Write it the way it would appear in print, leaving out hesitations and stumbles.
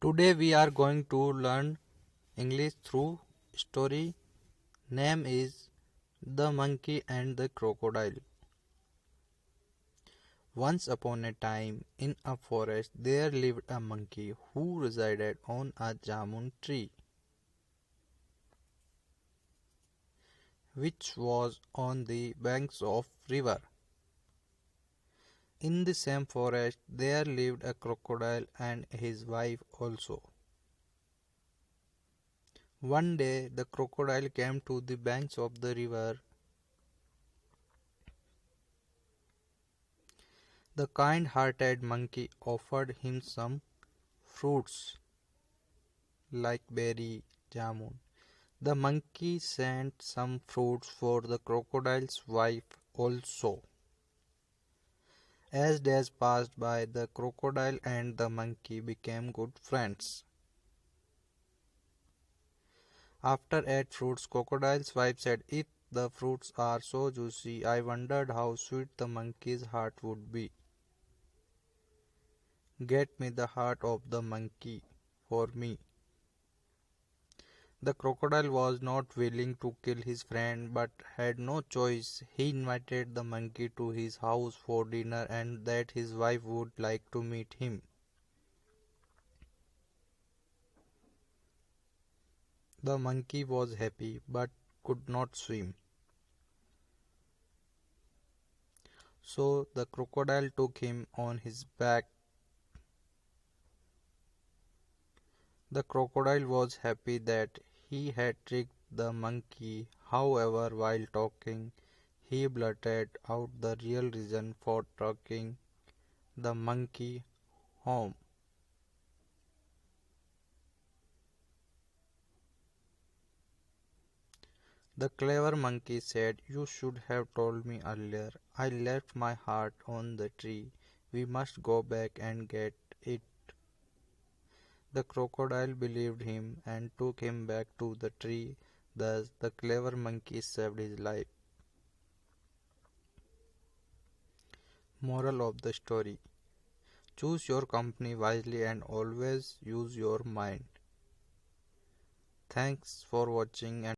Today we are going to learn English through story. Name is The Monkey and the Crocodile. Once upon a time in a forest there lived a monkey who resided on a jamun tree which was on the banks of river. In the same forest there lived a crocodile and his wife also. One day the crocodile came to the banks of the river. The kind-hearted monkey offered him some fruits like berry, jamun. The monkey sent some fruits for the crocodile's wife also. As days passed by, the crocodile and the monkey became good friends. After ate fruits, crocodile's wife said, "If the fruits are so juicy, I wondered how sweet the monkey's heart would be. Get me the heart of the monkey for me." The crocodile was not willing to kill his friend but had no choice. He invited the monkey to his house for dinner and that his wife would like to meet him. The monkey was happy but could not swim. So the crocodile took him on his back. The crocodile was happy that he had tricked the monkey. However, while talking, he blurted out the real reason for taking the monkey home. The clever monkey said, "You should have told me earlier. I left my heart on the tree. We must go back and get it." The crocodile believed him and took him back to the tree. Thus, the clever monkey saved his life. Moral of the story: choose your company wisely and always use your mind. Thanks for watching and